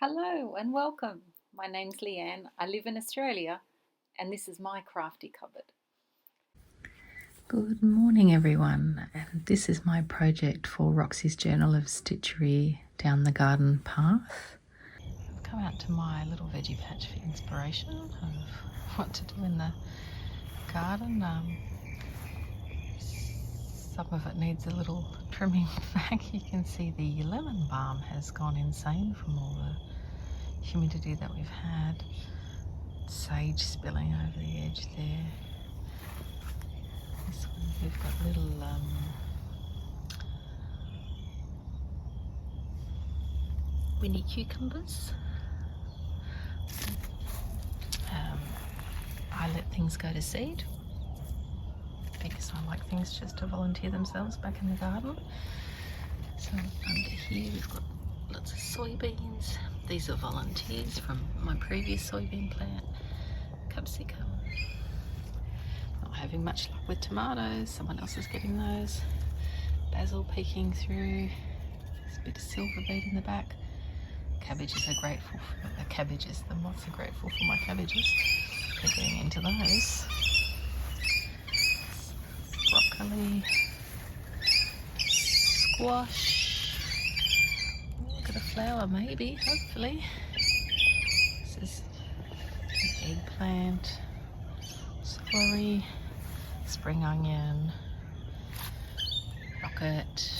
Hello and welcome. My name's Leanne. I live in Australia and this is my crafty cupboard. Good morning everyone, and this is my project for Roxy's Journal of Stitchery down the garden path. I've come out to my little veggie patch for inspiration of what to do in the garden. Some of it needs a little trimming back. You can see the lemon balm has gone insane from all the humidity that we've had. Sage spilling over the edge there. This one we've got little mini cucumbers. I let things go to seed because I like things just to volunteer themselves back in the garden. So under here we've got lots of soybeans. These are volunteers from my previous soybean plant. Capsicum. Not having much luck with tomatoes, someone else is getting those. Basil peeking through. There's a bit of silver beet in the back. Cabbages are grateful for the moths are grateful for my cabbages. They're getting into those. Broccoli, squash. Look at a flower, maybe, hopefully. This is an eggplant, celery, spring onion, rocket.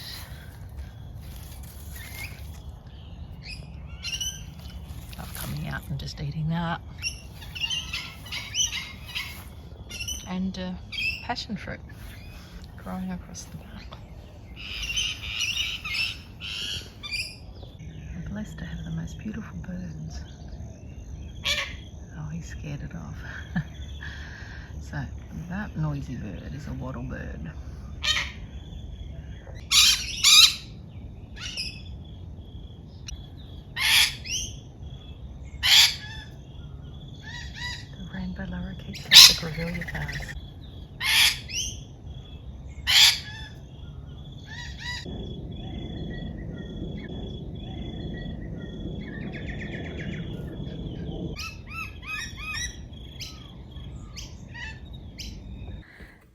Love coming out and just eating that. And passion fruit growing across the back. I'm blessed to have the most beautiful birds. Oh, he scared it off. So that noisy bird is a wattle bird. The rainbow lorikeet has the grevillea flowers.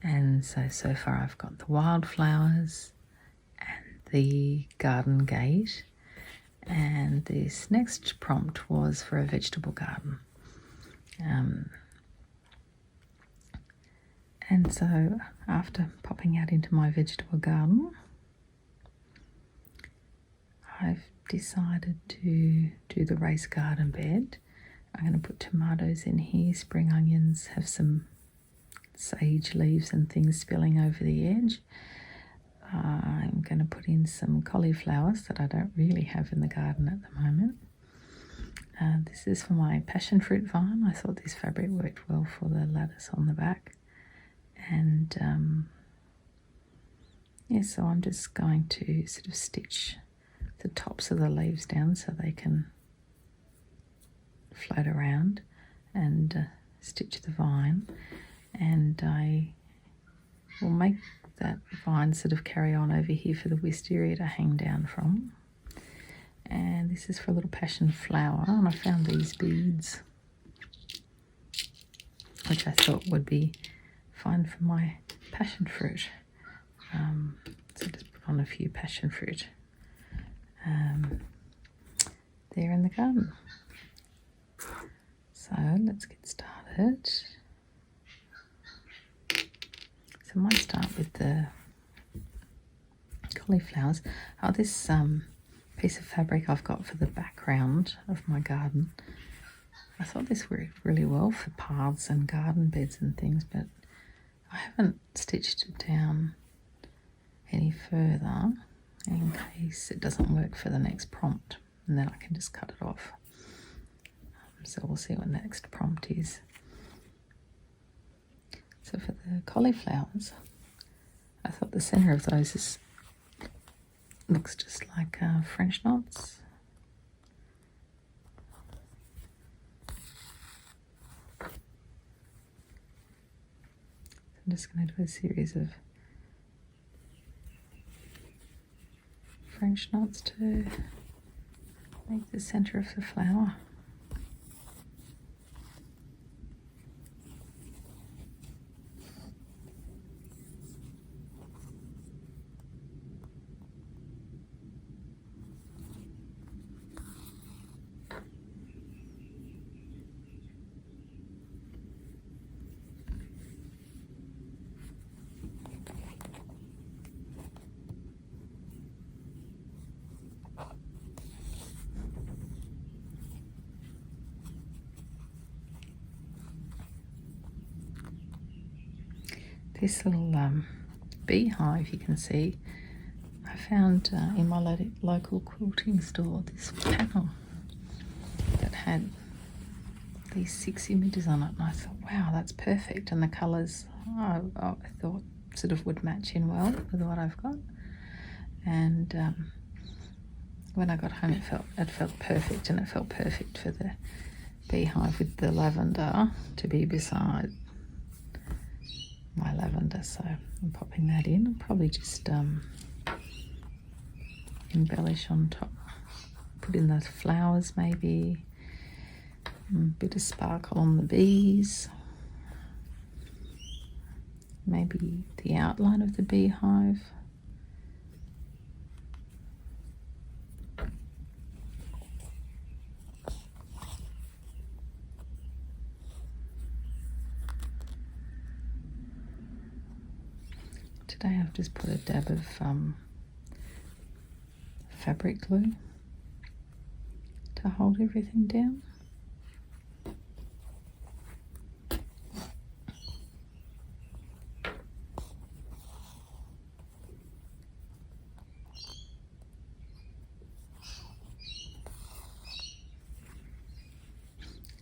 And so far I've got the wildflowers and the garden gate, and this next prompt was for a vegetable garden. And so after popping out into my vegetable garden, I've decided to do the raised garden bed. I'm going to put tomatoes in here, spring onions, have some sage leaves and things spilling over the edge. I'm going to put in some cauliflowers that I don't really have in the garden at the moment. This is for my passionfruit vine. I thought this fabric worked well for the lattice on the back. And yeah, so I'm just going to sort of stitch the tops of the leaves down so they can float around, and stitch the vine. And I will make that vine sort of carry on over here for the wisteria to hang down from. And this is for a little passion flower, and I found these beads which I thought would be fine for my passion fruit. So just put on a few passion fruit there in the garden. So let's get started. So I might start with the cauliflowers. Oh, this piece of fabric I've got for the background of my garden, I thought this worked really well for paths and garden beds and things, but I haven't stitched it down any further in case it doesn't work for the next prompt, and then I can just cut it off. So we'll see what the next prompt is. So for the cauliflowers, I thought the centre of those looks just like French knots. I'm just going to do a series of French knots to make the center of the flower. This little beehive, you can see, I found in my local quilting store this panel that had these 6 images on it, and I thought, wow, that's perfect, and the colours I thought sort of would match in well with what I've got. And when I got home, it felt perfect, and it felt perfect for the beehive with the lavender to be beside my lavender, so I'm popping that in. I'll probably just embellish on top, put in those flowers maybe, a bit of sparkle on the bees, maybe the outline of the beehive. Today I've just put a dab of fabric glue to hold everything down.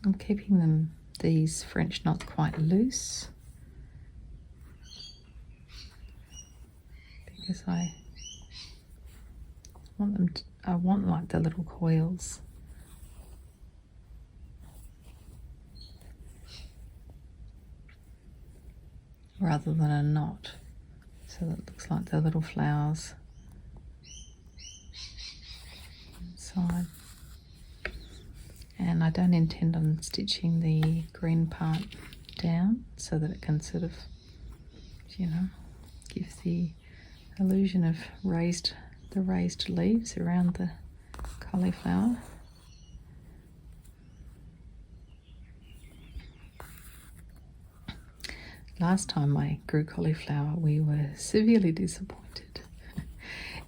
I'm keeping these French knots quite loose because I want like the little coils. Rather than a knot, so that it looks like the little flowers inside. And I don't intend on stitching the green part down, so that it can sort of, you know, give the illusion of the raised leaves around the cauliflower. Last time I grew cauliflower, we were severely disappointed.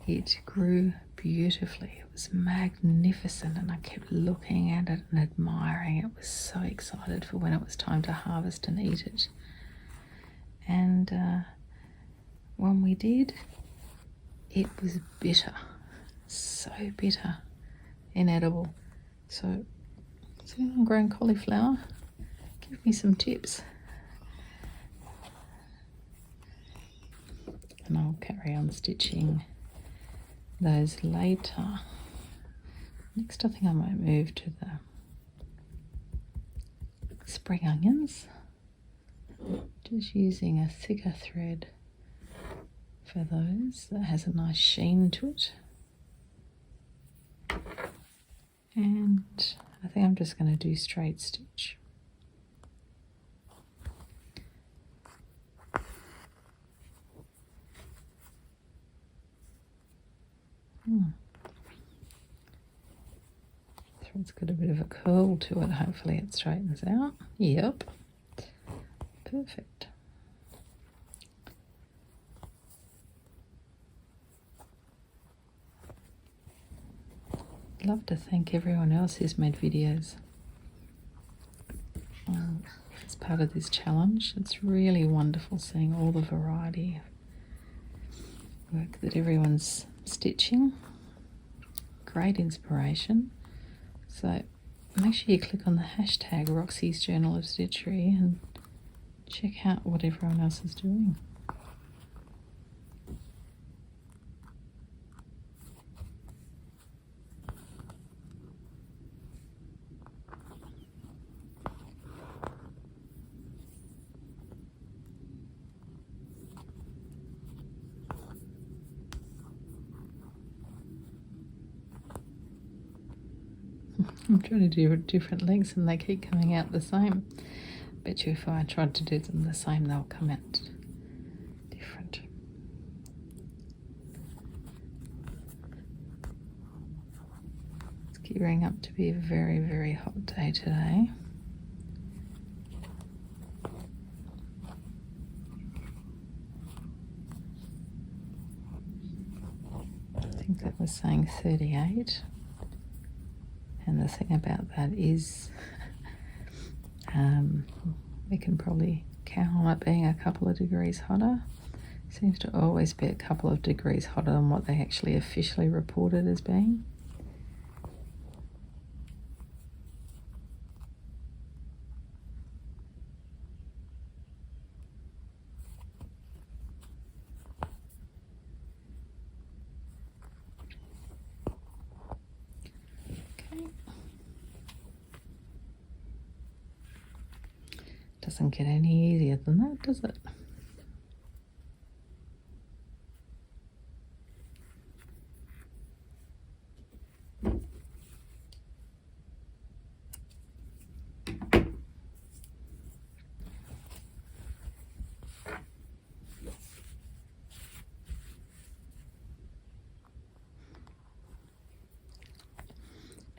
It grew beautifully. It was magnificent, and I kept looking at it and admiring it. I was so excited for when it was time to harvest and eat it. And when we did, it was bitter. So bitter. Inedible. So, if I'm growing cauliflower, give me some tips. And I'll carry on stitching those later. Next, I think I might move to the spring onions. Just using a thicker thread for those that has a nice sheen to it. And I think I'm just going to do straight stitch. Thread's got a bit of a curl to it. Hopefully it straightens out. Yep. Perfect. I'd love to thank everyone else who's made videos as part of this challenge. It's really wonderful seeing all the variety of work that everyone's stitching. Great inspiration. So make sure you click on the hashtag Roxy's Journal of Stitchery and check out what everyone else is doing. I'm trying to do different lengths and they keep coming out the same. Bet you if I tried to do them the same, they'll come out different. It's gearing up to be a very, very hot day today. I think that was saying 38. And the thing about that is we can probably count on it being a couple of degrees hotter. Seems to always be a couple of degrees hotter than what they actually officially reported as being. Okay. Doesn't get any easier than that, does it?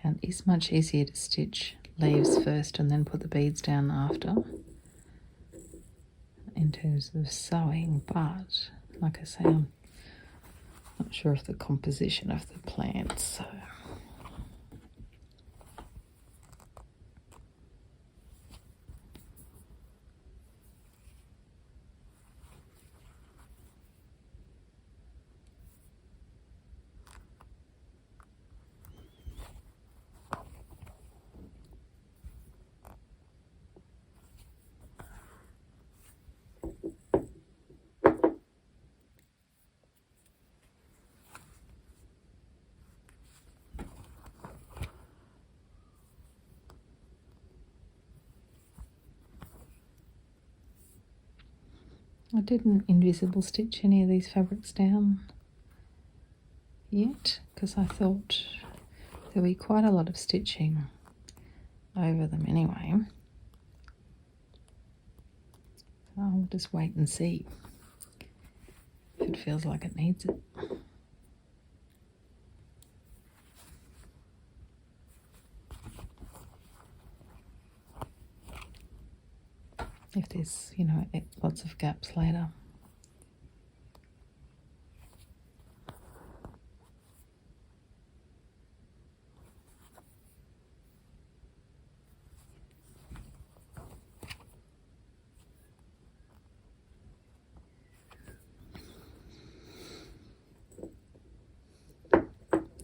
And it's much easier to stitch leaves first and then put the beads down after in terms of sewing, but like I say, I'm not sure of the composition of the plant, so I didn't invisible stitch any of these fabrics down yet because I thought there'll be quite a lot of stitching over them anyway. So I'll just wait and see if it feels like it needs it. If there's, lots of gaps later.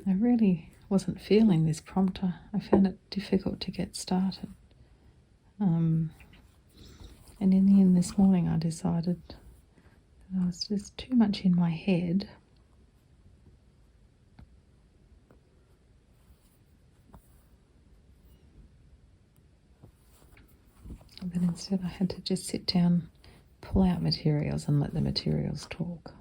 I really wasn't feeling this prompter. I found it difficult to get started. And in the end this morning I decided that I was just too much in my head. But instead I had to just sit down, pull out materials and let the materials talk.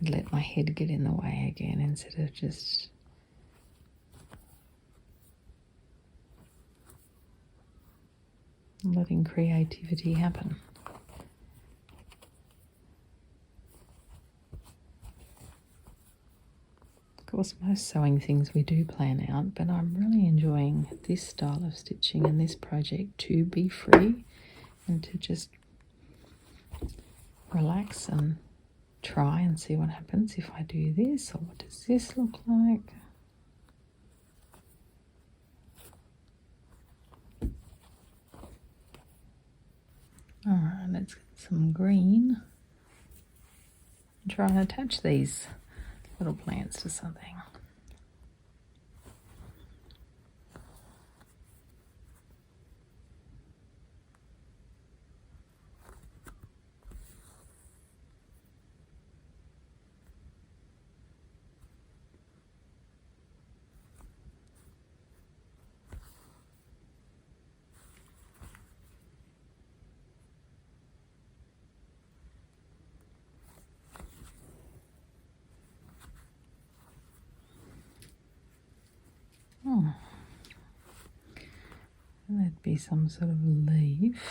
And let my head get in the way again instead of just letting creativity happen. Of course, most sewing things we do plan out, but I'm really enjoying this style of stitching and this project to be free and to just relax and try and see what happens if I do this, or what does this look like. Alright, let's get some green and try and attach these little plants to something. There'd be some sort of leaf.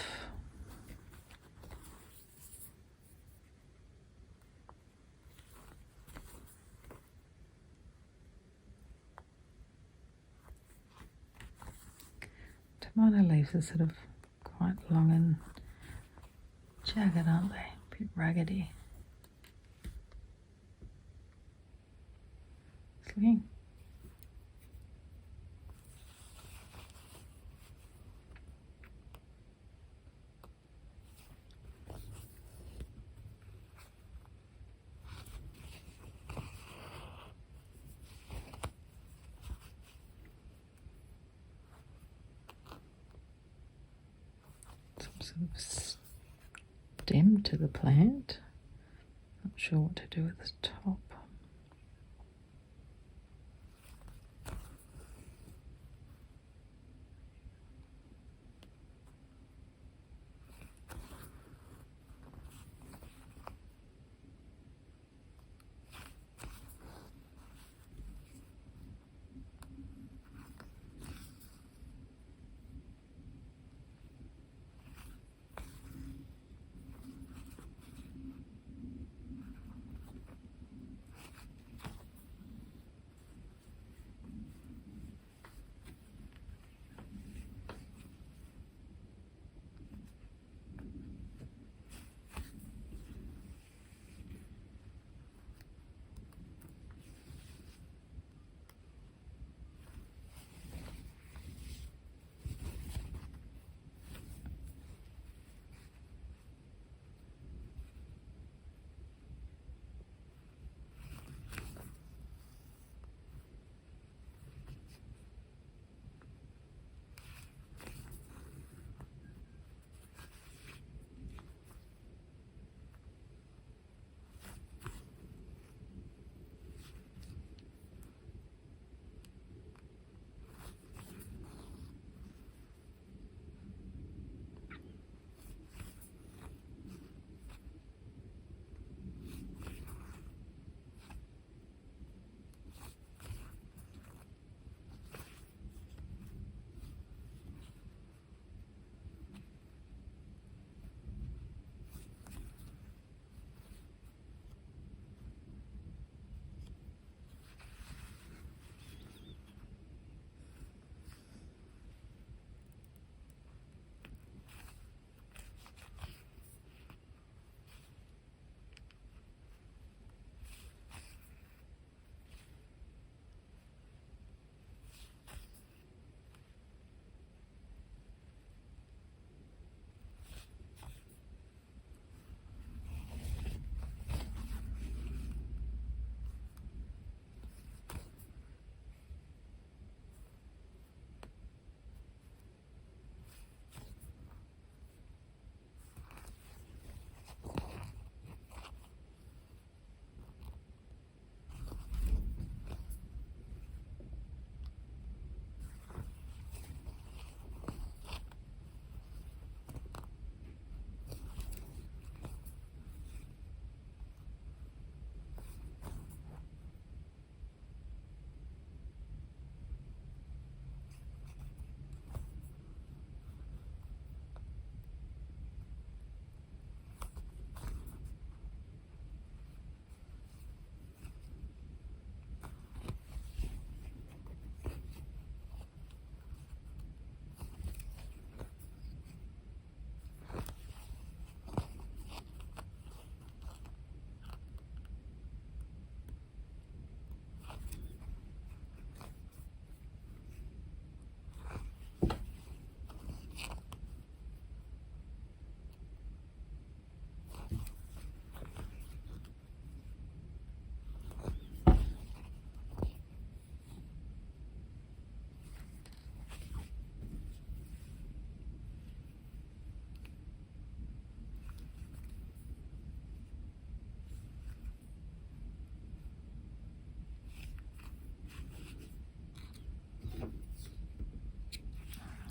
Tomato leaves are sort of quite long and jagged, aren't they? A bit raggedy. Sling. Some sort of stem to the plant. Not sure what to do at the top.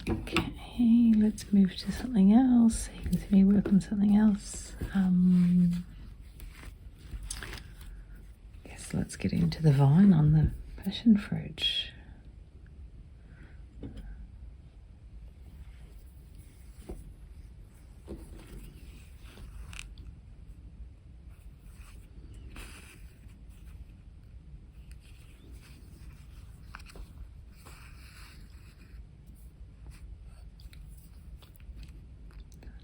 Okay, let's move to something else. You can see me work on something else. Guess let's get into the vine on the passion fruit.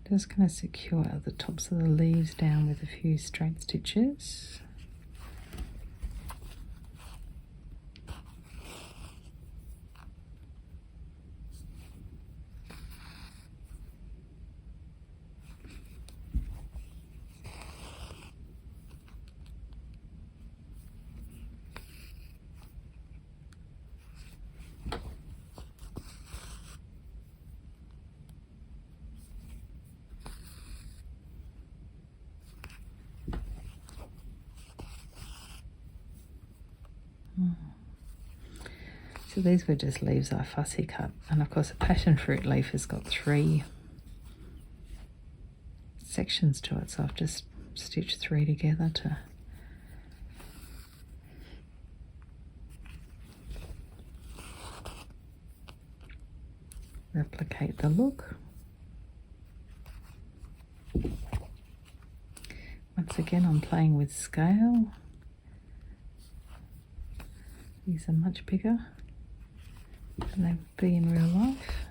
Just going to secure the tops of the leaves down with a few straight stitches. So these were just leaves I fussy cut, and of course a passion fruit leaf has got 3 sections to it, so I've just stitched 3 together to replicate the look. Once again, I'm playing with scale. These are much bigger than they would be in real life.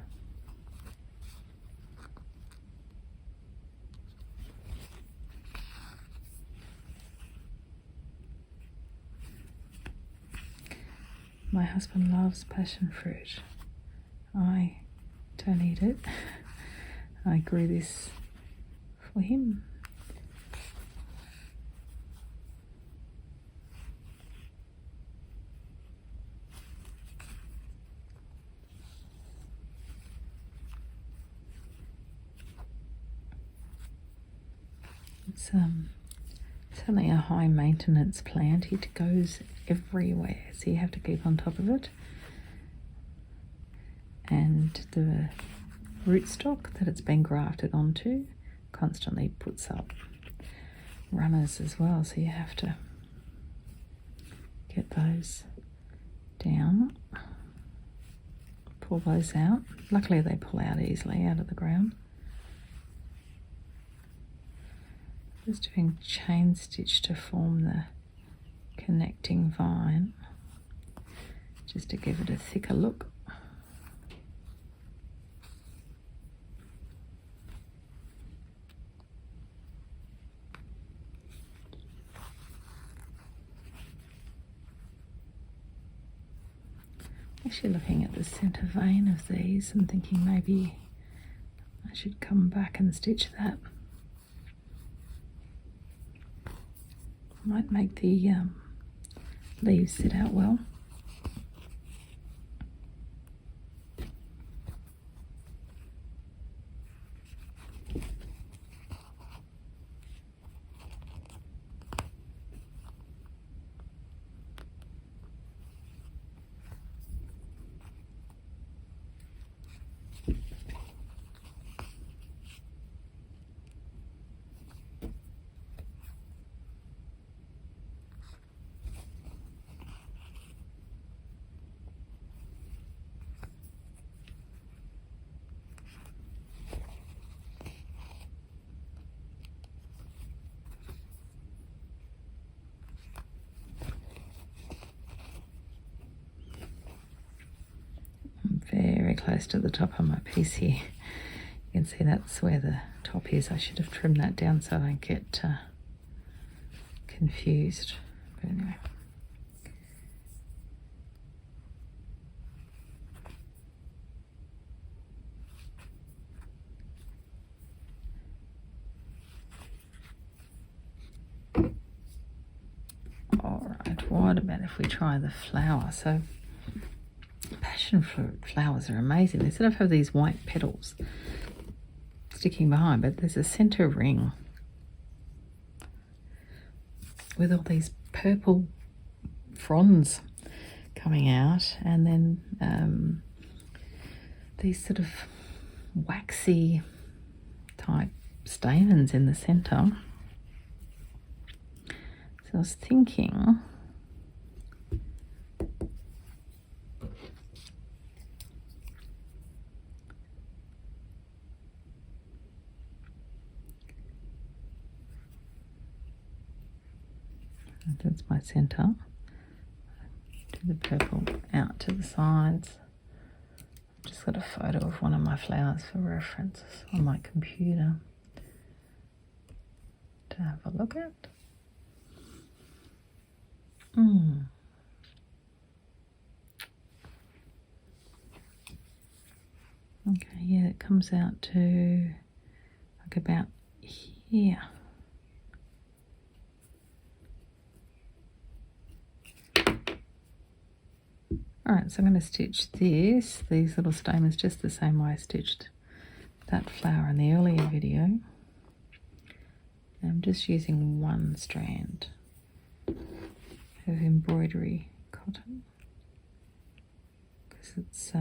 My husband loves passion fruit. I don't eat it. I grew this for him. It's certainly a high maintenance plant. It goes everywhere, so you have to keep on top of it. And the rootstock that it's been grafted onto constantly puts up runners as well, so you have to get those down, pull those out. Luckily they pull out easily out of the ground. Just doing chain stitch to form the connecting vine, just to give it a thicker look. Actually looking at the centre vein of these and thinking maybe I should come back and stitch that. Might make the leaves sit out well. Very close to the top of my piece here. You can see that's where the top is. I should have trimmed that down so I don't get confused. But anyway. Alright, what about if we try the flower? So passion fruit flowers are amazing. They sort of have these white petals sticking behind, but there's a center ring with all these purple fronds coming out, and then these sort of waxy type stamens in the center. So I was thinking that's my center. Do the purple out to the sides. Just got a photo of one of my flowers for reference on my computer to have a look at. Okay, yeah, it comes out to like about here. Alright, so I'm going to stitch these little stamens just the same way I stitched that flower in the earlier video. I'm just using one strand of embroidery cotton because it's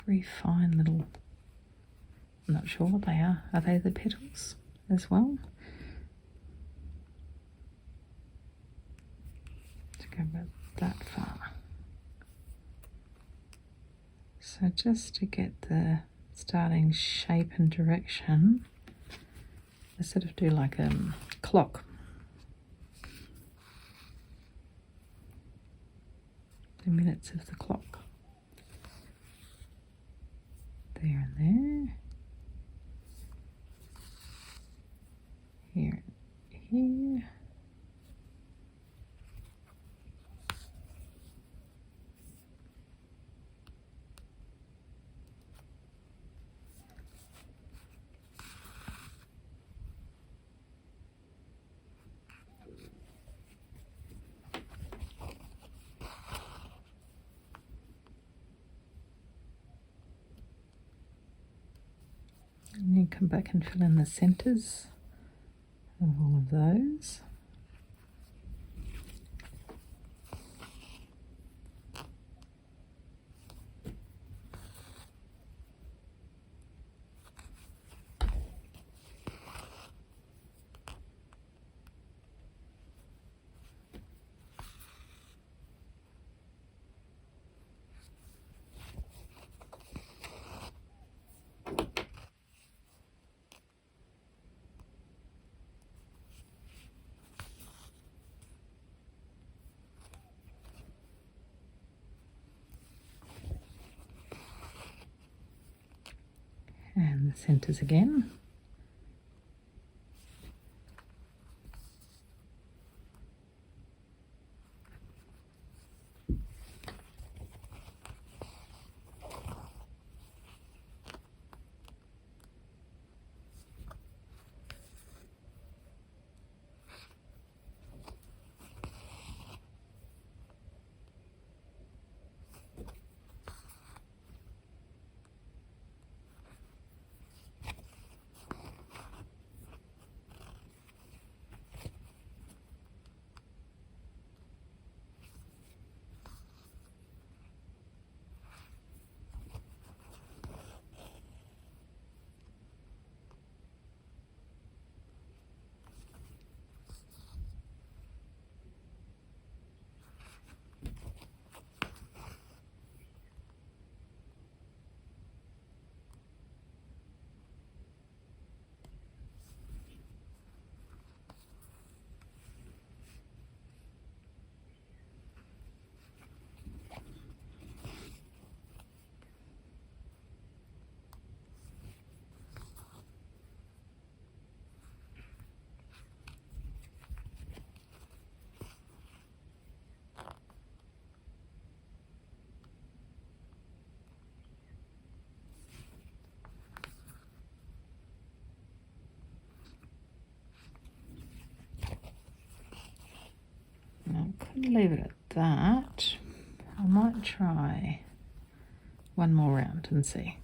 very fine little, I'm not sure what they are. Are they the petals as well? To go about that far. So just to get the starting shape and direction, I sort of do like a clock. The minutes of the clock. There and there. Here and here. And then come back and fill in the centres of all of those. And the centres again. I could leave it at that. I might try one more round and see.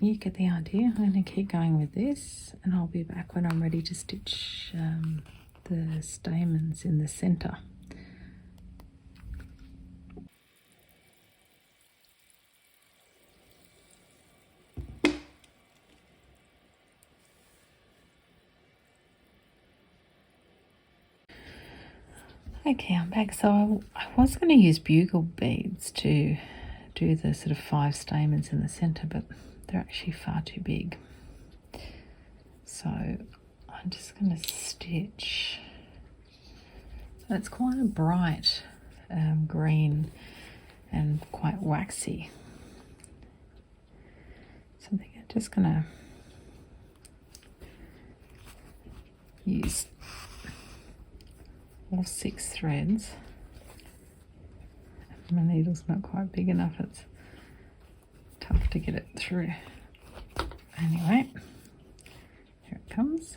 You get the idea. I'm going to keep going with this, and I'll be back when I'm ready to stitch the stamens in the centre. Okay, I'm back. So I was going to use bugle beads to do the sort of 5 stamens in the centre, but they're actually far too big. So I'm just going to stitch. It's quite a bright green and quite waxy. So I think I'm just going to use all 6 threads. My needle's not quite big enough, it's tough to get it through. Anyway, here it comes.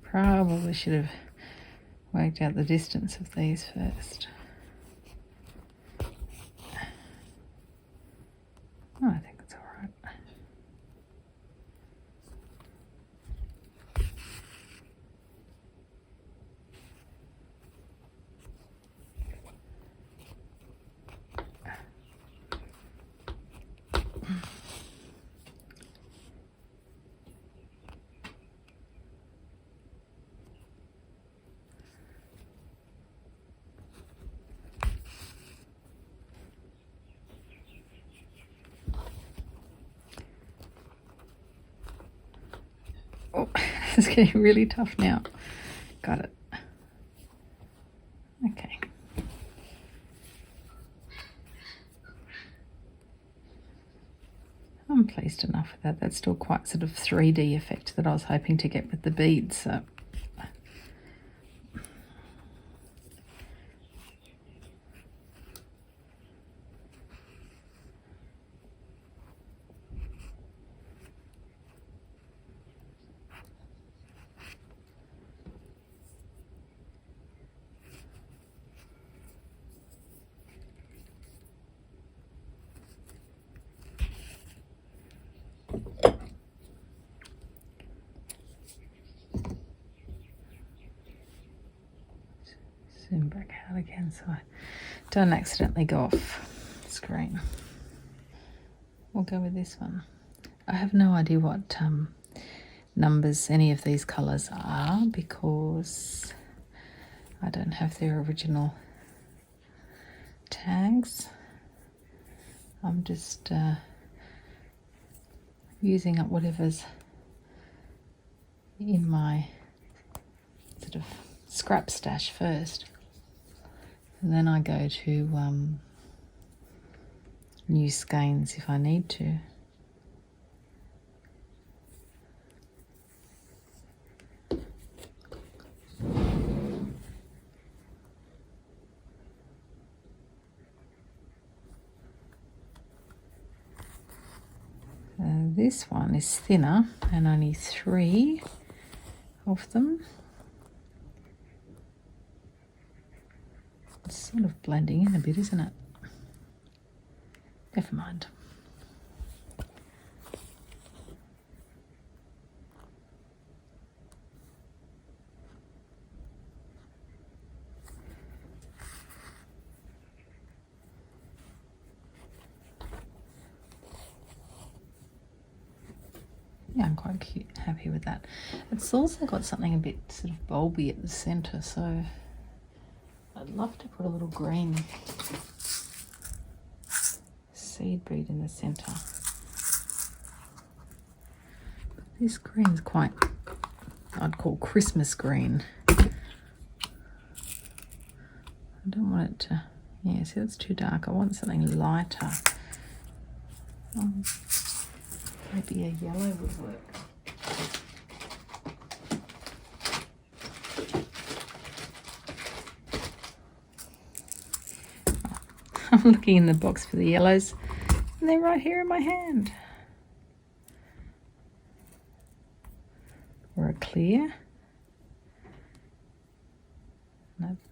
Probably should have worked out the distance of these first. Oh, I think it's all right. Oh, it's getting really tough now. Got it. Okay. I'm pleased enough with that. That's still quite sort of 3D effect that I was hoping to get with the beads. So. Zoom back out again so I don't accidentally go off screen. We'll go with this one. I have no idea what numbers any of these colours are because I don't have their original tags. I'm just using up whatever's in my sort of scrap stash first, and then I go to new skeins if I need to. This one is thinner and only 3 of them. It's sort of blending in a bit, isn't it? Never mind. Yeah, I'm quite happy with that. It's also got something a bit sort of bulby at the centre, so I'd love to put a little green seed bead in the centre. This green's quite, I'd call Christmas green. I don't want it to, yeah, see that's too dark. I want something lighter. Maybe a yellow would work. I'm looking in the box for the yellows, and they're right here in my hand. Or a clear.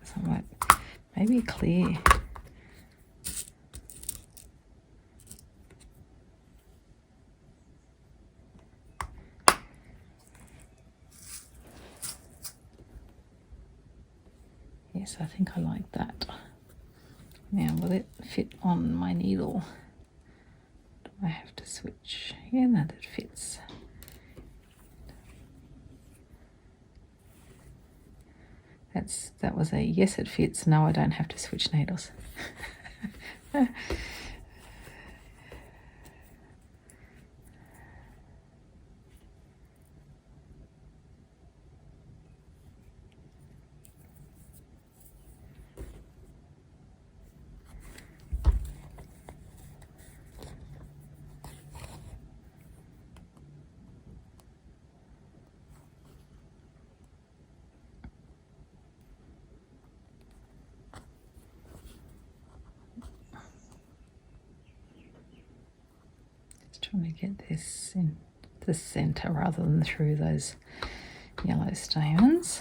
So I'm like, maybe clear. Yes, I think I like that. Now, will it fit on my needle? Do I have to switch? Yeah, no, that fits. That was a yes, it fits. No, I don't have to switch needles. Trying to get this in the center rather than through those yellow stamens.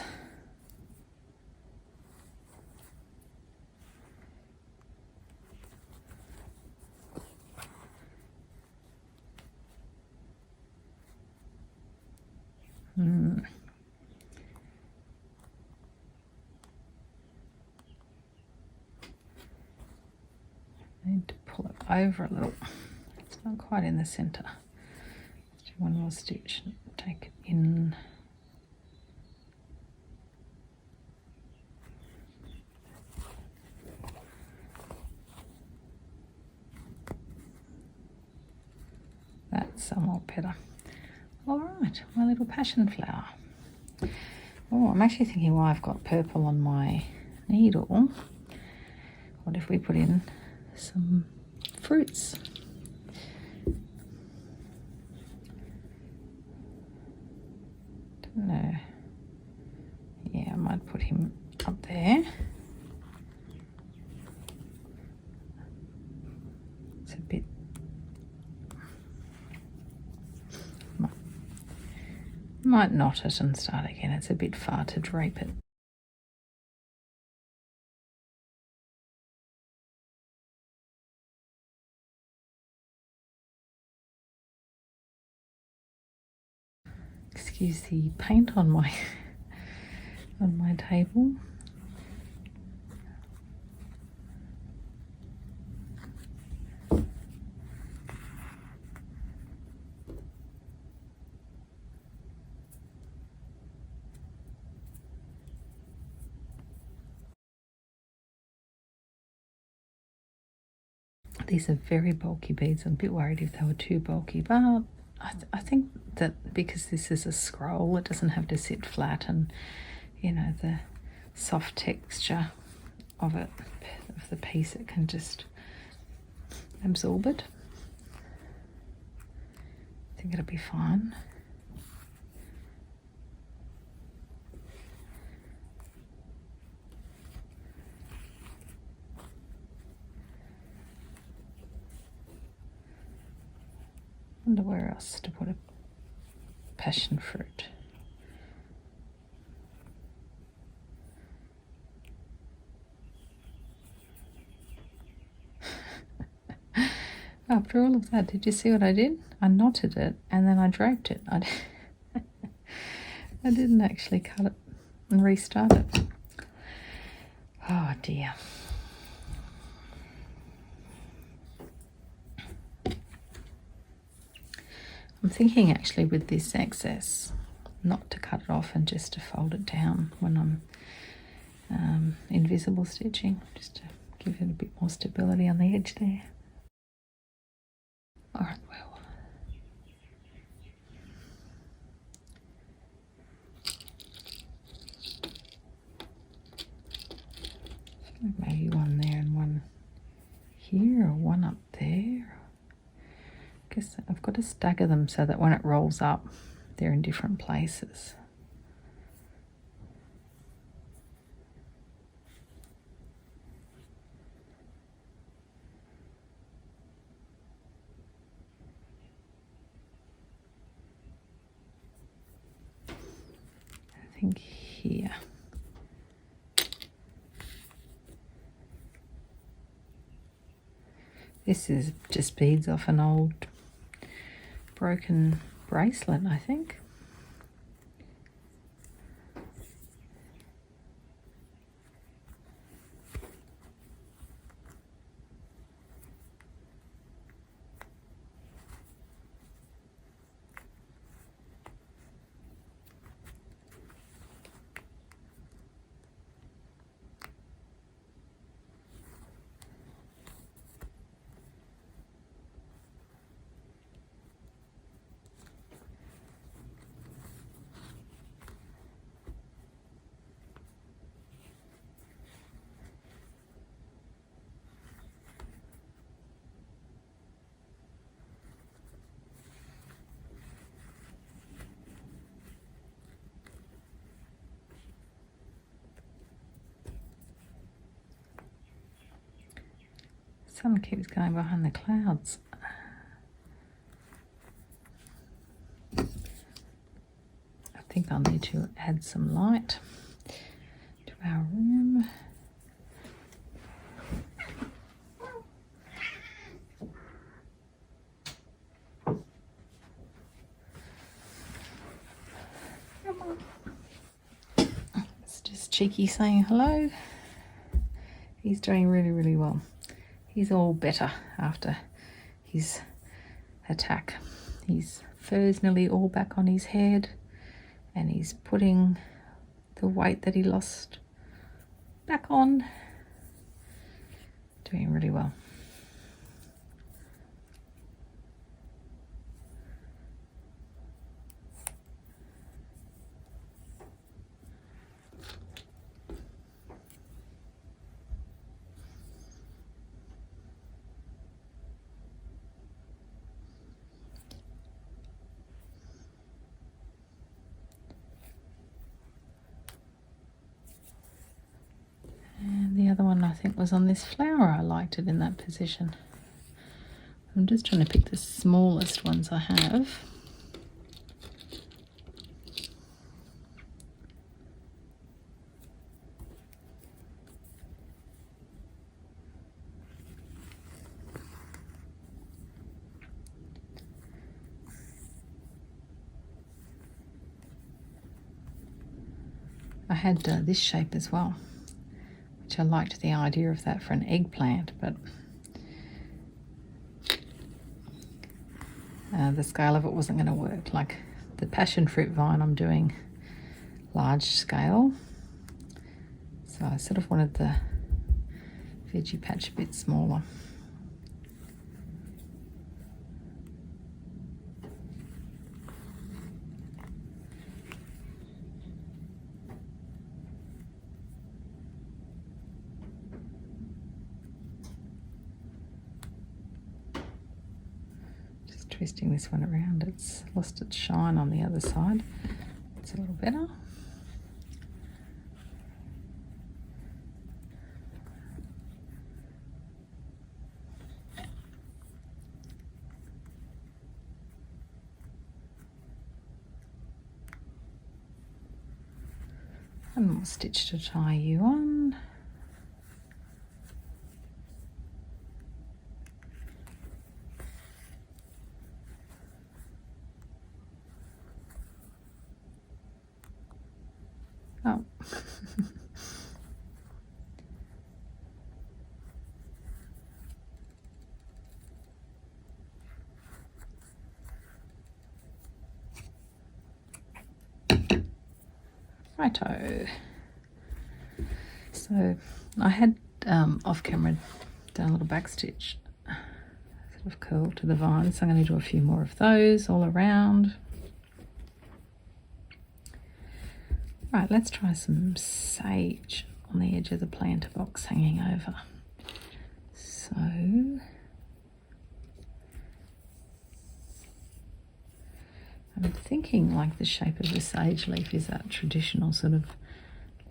Need to pull it over a little. It's not quite in the center. Let's do one more stitch and take it in. That's somewhat better. All right, my little passion flower. Oh, I'm actually thinking why I've got purple on my needle. What if we put in some fruits? Don't know. Yeah, I might put him up there. It's a bit. Might knot it and start again. It's a bit far to drape it. Excuse the paint on my table. These are very bulky beads. I'm a bit worried if they were too bulky, but I think that because this is a scroll, it doesn't have to sit flat, and you know, the soft texture of it, of the piece, it can just absorb it. I think it'll be fine. Wonder where else to put a passion fruit. After all of that, did you see what I did? I knotted it and then I draped it. I didn't actually cut it and restart it. Oh dear. I'm thinking actually with this excess not to cut it off and just to fold it down when I'm invisible stitching, just to give it a bit more stability on the edge there. All right, well, maybe one there and one here, or one up there. I guess I've got to stagger them so that when it rolls up, they're in different places. I think here. This is just beads off an old broken bracelet, I think. Sun keeps going behind the clouds. I think I'll need to add some light to our room. It's just Cheeky saying hello. He's doing really, really well. He's all better after his attack. His fur's nearly all back on his head, and he's putting the weight that he lost back on. Doing really well. The other one I think was on this flower. I liked it in that position. I'm just trying to pick the smallest ones I have. I had this shape as well, which I liked the idea of that for an eggplant, but the scale of it wasn't going to work. Like the passion fruit vine, I'm doing large scale, so I sort of wanted the veggie patch a bit smaller. Twisting this one around, it's lost its shine on the other side. It's a little better. One more stitch to tie you on. Oh. Righto. So I had off camera done a little back stitch, sort of curl to the vine, so I'm going to do a few more of those all around. Right, let's try some sage on the edge of the planter box hanging over. So I'm thinking like the shape of the sage leaf is that traditional sort of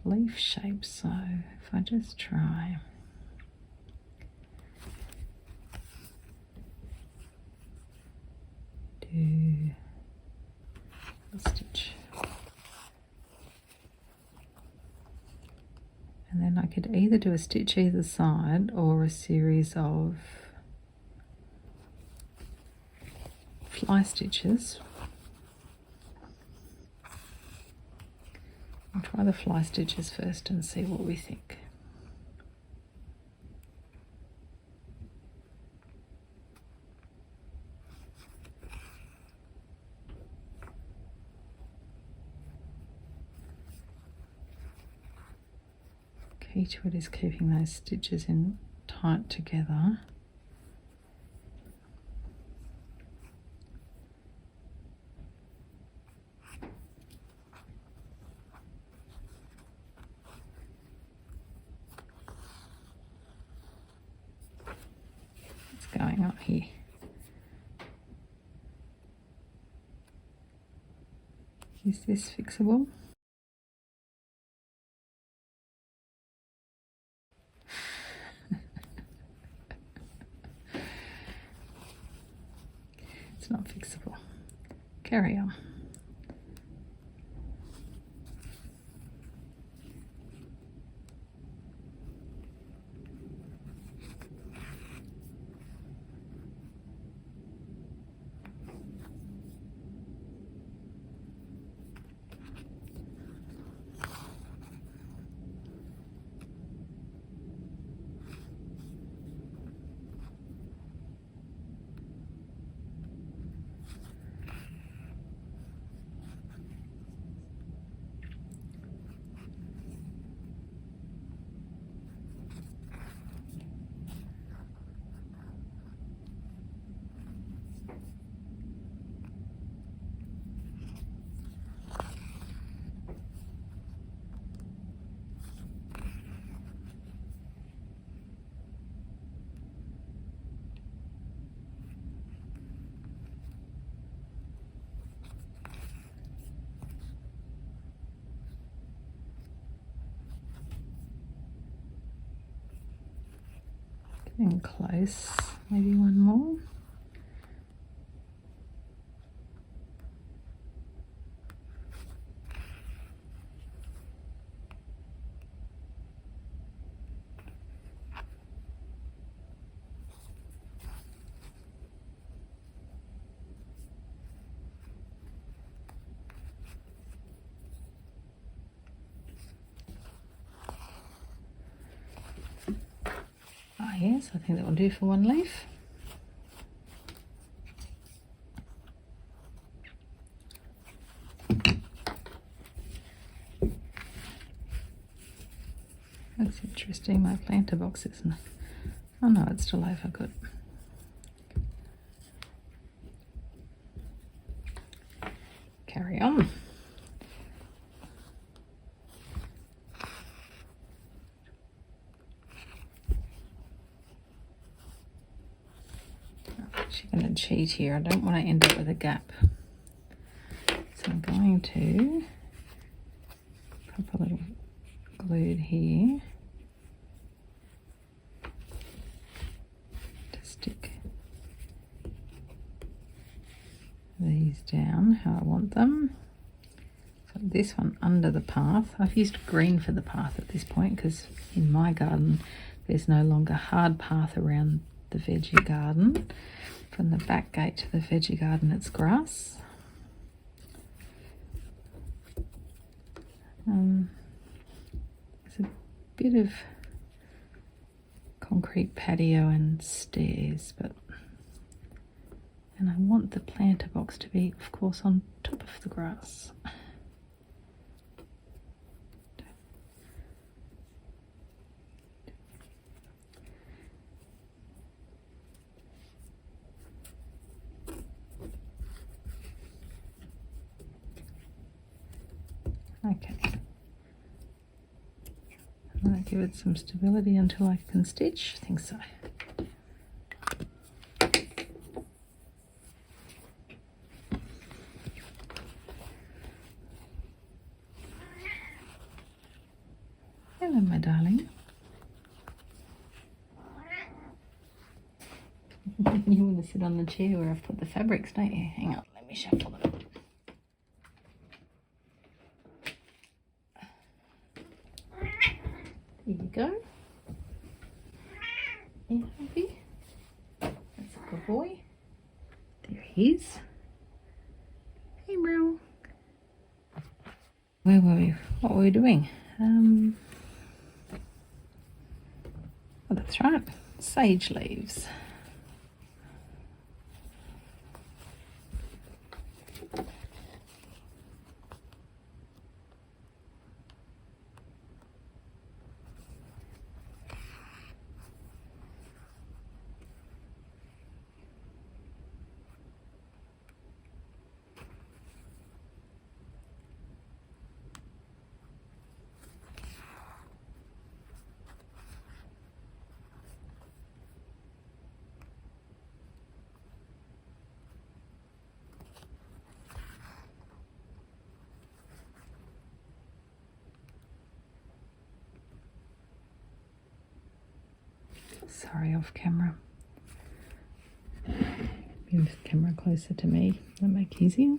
leaf shape. So if I just try do a stitch, and then I could either do a stitch either side or a series of fly stitches. I'll try the fly stitches first and see what we think. Key to it is keeping those stitches in tight together. What's going on here? Is this fixable? It's not fixable. Carry on. Getting close. Maybe one more. Yes, I think that will do for one leaf. That's interesting, my planter box isn't. Oh no, it's still over, good. Carry on. I'm going to cheat here. I don't want to end up with a gap. So I'm going to pop a little glue here to stick these down how I want them. So this one under the path. I've used green for the path at this point because in my garden there's no longer hard path around the veggie garden. From the back gate to the veggie garden it's grass. There's a bit of concrete patio and stairs, and I want the planter box to be, of course, on top of the grass. Okay, I'm going to give it some stability until I can stitch. I think so. Hello, my darling. You want to sit on the chair where I've put the fabrics, don't you? Hang on, let me shuffle them. There you go. Are you happy? That's a good boy. There he is. Where were we? What were we doing? Oh, that's right, sage leaves. Sorry, off camera. Move the camera closer to me. That make it easier.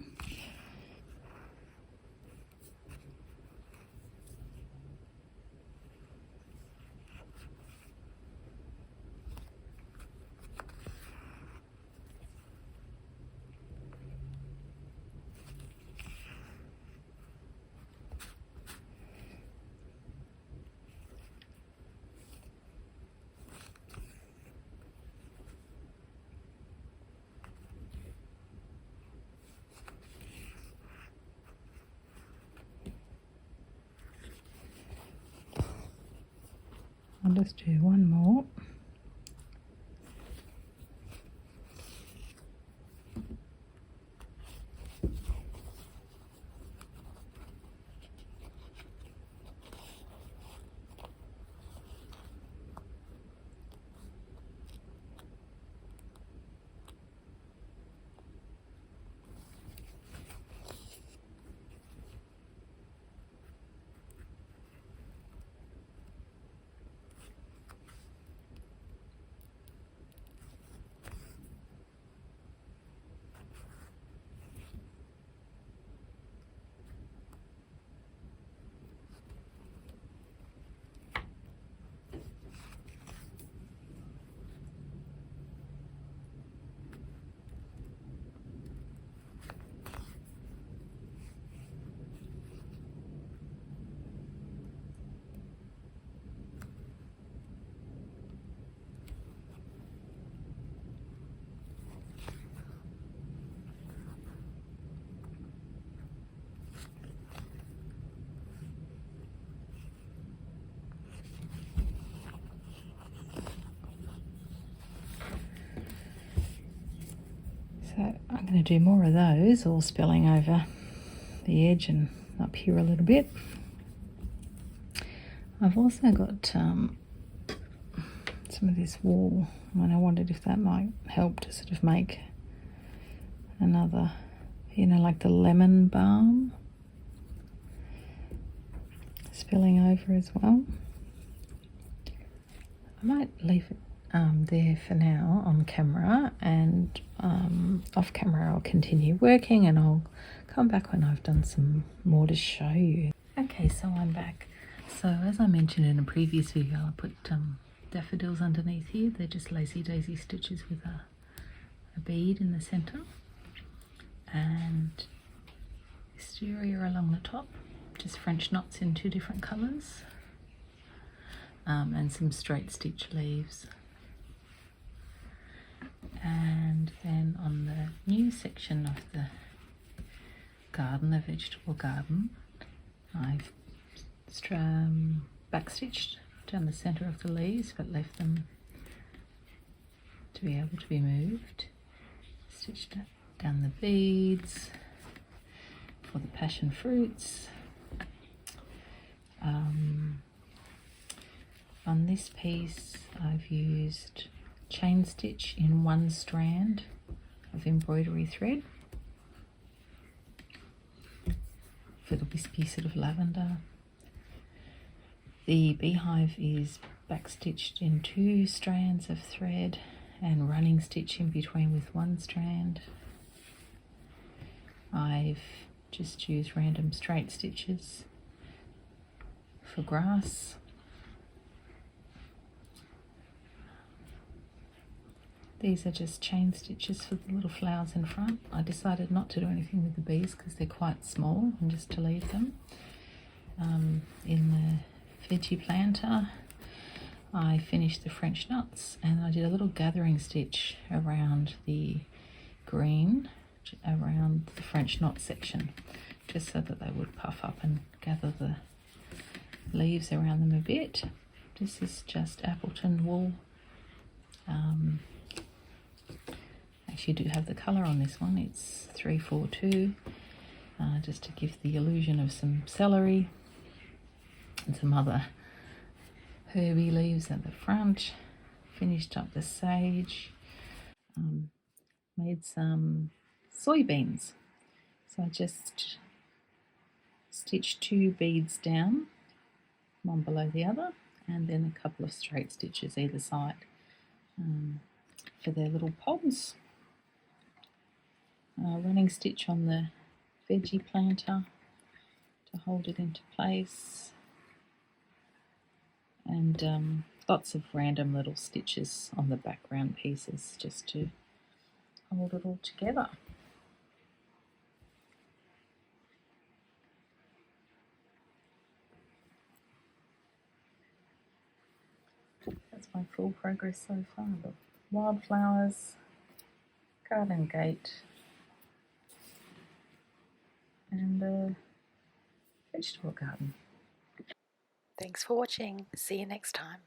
I'll just do one more. So I'm going to do more of those, all spilling over the edge and up here a little bit. I've also got some of this wool, and I wondered if that might help to sort of make another, you know, like the lemon balm spilling over as well. I might leave it there for now on camera, and off camera I'll continue working, and I'll come back when I've done some more to show you. Okay, so I'm back. So as I mentioned in a previous video, I put daffodils underneath here. They're just lazy daisy stitches with a bead in the center, and wisteria along the top, just French knots in 2 different colors, and some straight stitch leaves. And then on the new section of the garden, the vegetable garden, I've backstitched down the centre of the leaves, but left them to be able to be moved. Stitched down the beads for the passion fruits. On this piece I've used chain stitch in 1 strand of embroidery thread for the wispy sort of lavender. The beehive is backstitched in 2 strands of thread and running stitch in between with 1 strand. I've just used random straight stitches for grass. These are just chain stitches for the little flowers in front. I decided not to do anything with the bees because they're quite small, and just to leave them. in the veggie planter. I finished the French nuts and I did a little gathering stitch around the green, around the French knot section, just so that they would puff up and gather the leaves around them a bit. This is just Appleton wool. Actually do have the colour on this one, it's 342, just to give the illusion of some celery and some other herby leaves at the front. Finished up the sage, made some soybeans. So I just stitched 2 beads down, one below the other, and then a couple of straight stitches either side for their little pods. Running stitch on the veggie planter to hold it into place, and lots of random little stitches on the background pieces just to hold it all together. That's my full progress so far. The wildflowers, garden gate, and the vegetable garden. Thanks for watching. See you next time.